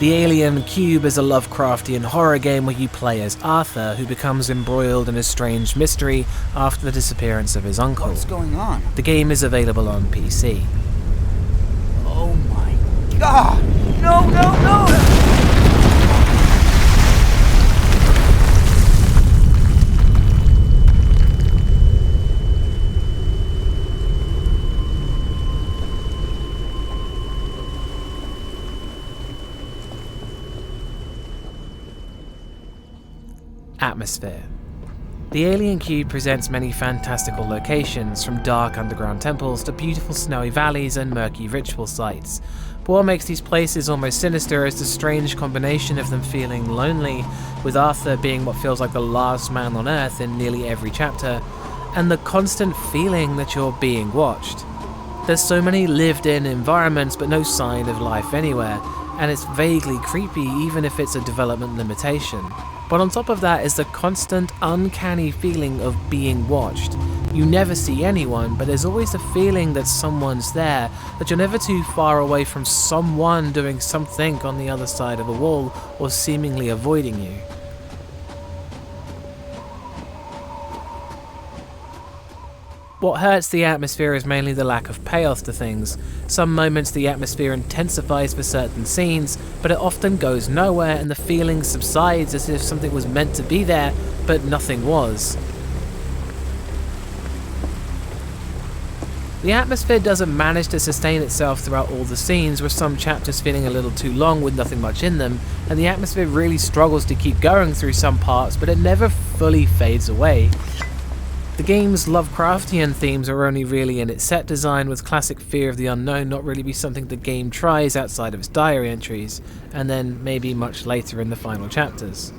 The Alien Cube is a Lovecraftian horror game where you play as Arthur, who becomes embroiled in a strange mystery after the disappearance of his uncle. What's going on? The game is available on PC. Oh my god! No, no, no! Atmosphere. The Alien Cube presents many fantastical locations, from dark underground temples to beautiful snowy valleys and murky ritual sites. But what makes these places almost sinister is the strange combination of them feeling lonely, with Arthur being what feels like the last man on Earth in nearly every chapter, and the constant feeling that you're being watched. There's so many lived-in environments but no sign of life anywhere, and it's vaguely creepy even if it's a development limitation. But on top of that is the constant, uncanny feeling of being watched. You never see anyone, but there's always a feeling that someone's there, that you're never too far away from someone doing something on the other side of a wall or seemingly avoiding you. What hurts the atmosphere is mainly the lack of payoff to things. Some moments the atmosphere intensifies for certain scenes, but it often goes nowhere and the feeling subsides as if something was meant to be there, but nothing was. The atmosphere doesn't manage to sustain itself throughout all the scenes, with some chapters feeling a little too long with nothing much in them, and the atmosphere really struggles to keep going through some parts, but it never fully fades away. The game's Lovecraftian themes are only really in its set design, with classic fear of the unknown not really be something the game tries outside of its diary entries, and then maybe much later in the final chapters.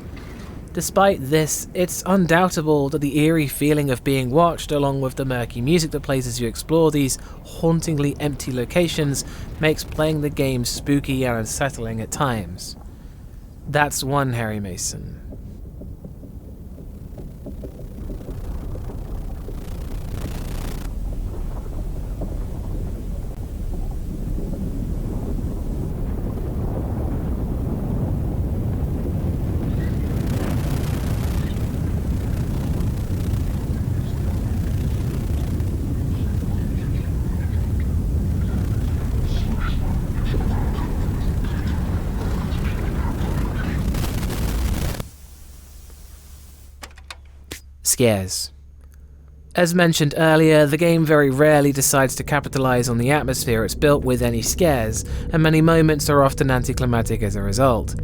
Despite this, it's undoubtable that the eerie feeling of being watched, along with the murky music that plays as you explore these hauntingly empty locations, makes playing the game spooky and unsettling at times. That's one Harry Mason. Scares. As mentioned earlier, the game very rarely decides to capitalize on the atmosphere it's built with any scares, and many moments are often anticlimactic as a result.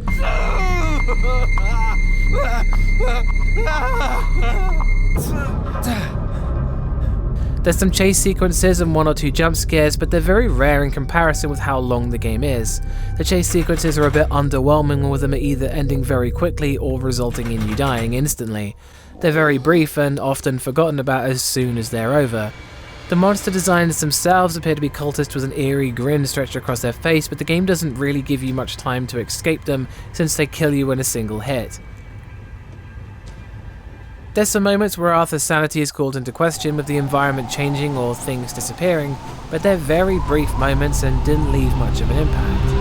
There's some chase sequences and one or two jump scares, but they're very rare in comparison with how long the game is. The chase sequences are a bit underwhelming, with them either ending very quickly or resulting in you dying instantly. They're very brief and often forgotten about as soon as they're over. The monster designs themselves appear to be cultists with an eerie grin stretched across their face, but the game doesn't really give you much time to escape them since they kill you in a single hit. There's some moments where Arthur's sanity is called into question, with the environment changing or things disappearing, but they're very brief moments and didn't leave much of an impact.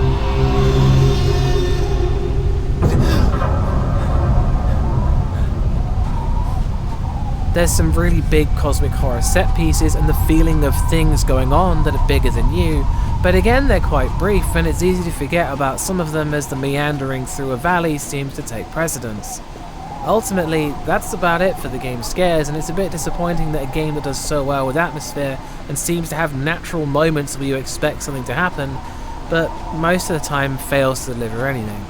There's some really big cosmic horror set pieces and the feeling of things going on that are bigger than you, but again they're quite brief and it's easy to forget about some of them as the meandering through a valley seems to take precedence. Ultimately, that's about it for the game's scares, and it's a bit disappointing that a game that does so well with atmosphere and seems to have natural moments where you expect something to happen, but most of the time fails to deliver anything.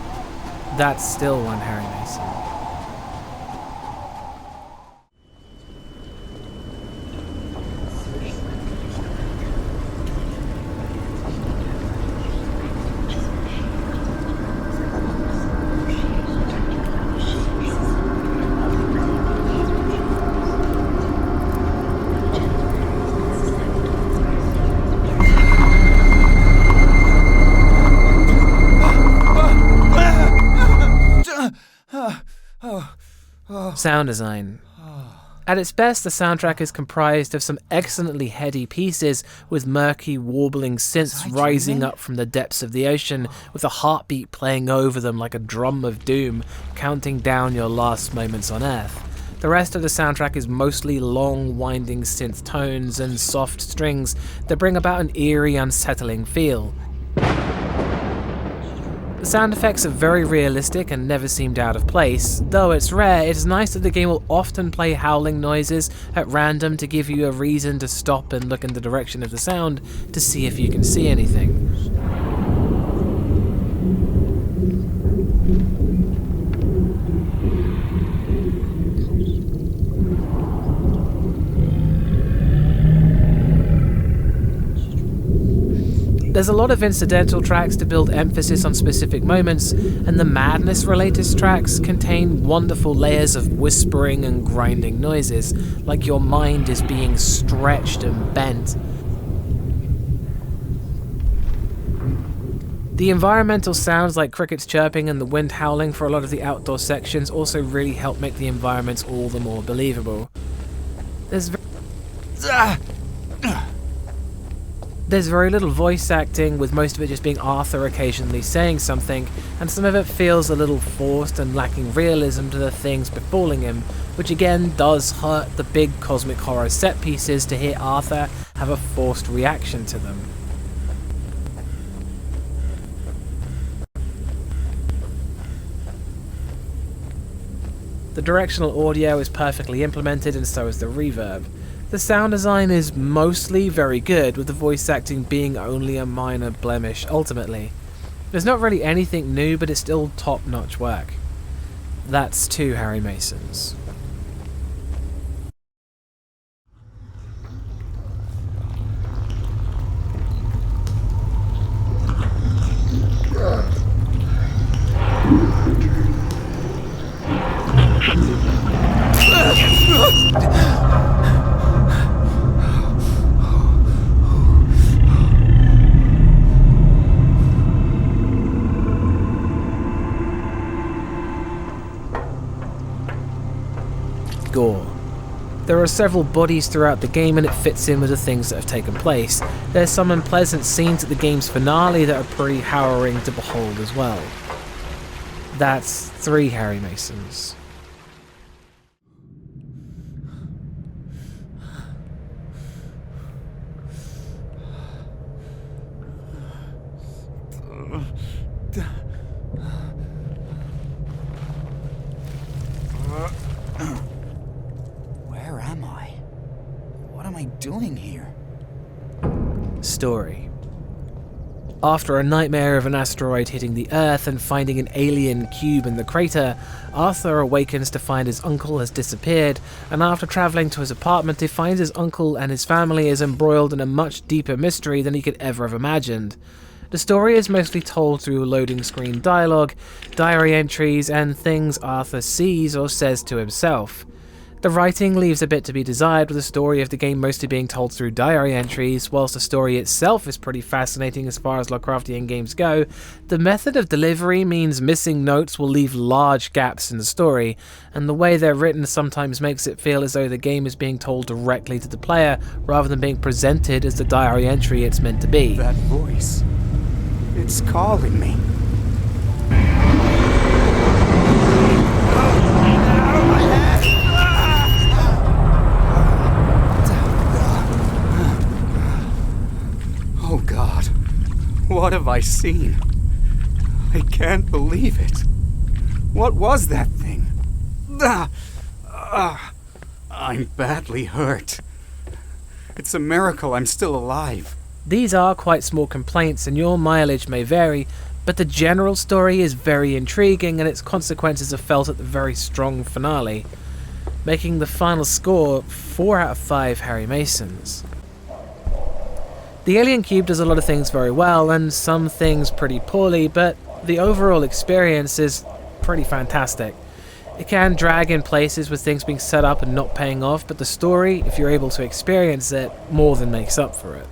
That's still one Harry Mason. Sound design. At its best, the soundtrack is comprised of some excellently heady pieces with murky, warbling synths rising up from the depths of the ocean, with a heartbeat playing over them like a drum of doom, counting down your last moments on Earth. The rest of the soundtrack is mostly long, winding synth tones and soft strings that bring about an eerie, unsettling feel. The sound effects are very realistic and never seemed out of place. Though it's rare, it is nice that the game will often play howling noises at random to give you a reason to stop and look in the direction of the sound to see if you can see anything. There's a lot of incidental tracks to build emphasis on specific moments, and the madness-related tracks contain wonderful layers of whispering and grinding noises, like your mind is being stretched and bent. The environmental sounds like crickets chirping and the wind howling for a lot of the outdoor sections also really help make the environments all the more believable. There's very little voice acting, with most of it just being Arthur occasionally saying something, and some of it feels a little forced and lacking realism to the things befalling him, which again does hurt the big cosmic horror set pieces to hear Arthur have a forced reaction to them. The directional audio is perfectly implemented, and so is the reverb. The sound design is mostly very good, with the voice acting being only a minor blemish ultimately. There's not really anything new, but it's still top-notch work. That's 2 Harry Masons. Gore. There are several bodies throughout the game, and it fits in with the things that have taken place. There's some unpleasant scenes at the game's finale that are pretty harrowing to behold as well. That's 3 Harry Masons. Where am I? What am I doing here? Story. After a nightmare of an asteroid hitting the Earth and finding an alien cube in the crater, Arthur awakens to find his uncle has disappeared, and after travelling to his apartment he finds his uncle and his family is embroiled in a much deeper mystery than he could ever have imagined. The story is mostly told through loading screen dialogue, diary entries, and things Arthur sees or says to himself. The writing leaves a bit to be desired, with the story of the game mostly being told through diary entries. Whilst the story itself is pretty fascinating as far as Lovecraftian games go, the method of delivery means missing notes will leave large gaps in the story, and the way they're written sometimes makes it feel as though the game is being told directly to the player, rather than being presented as the diary entry it's meant to be. That voice. It's calling me. Oh God, what have I seen? I can't believe it. What was that thing? I'm badly hurt. It's a miracle I'm still alive. These are quite small complaints, and your mileage may vary, but the general story is very intriguing, and its consequences are felt at the very strong finale, making the final score 4 out of 5 Harry Masons. The Alien Cube does a lot of things very well, and some things pretty poorly, but the overall experience is pretty fantastic. It can drag in places with things being set up and not paying off, but the story, if you're able to experience it, more than makes up for it.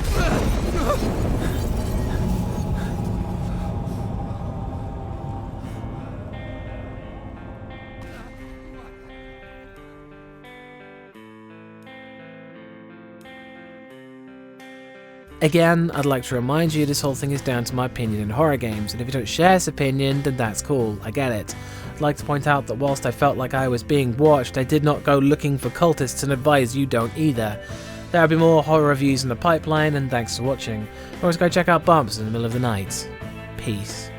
Again, I'd like to remind you this whole thing is down to my opinion in horror games, and if you don't share this opinion, then that's cool, I get it. I'd like to point out that whilst I felt like I was being watched, I did not go looking for cultists and advise you don't either. There will be more horror reviews in the pipeline, and thanks for watching. Always go check out Bumps in the middle of the night. Peace.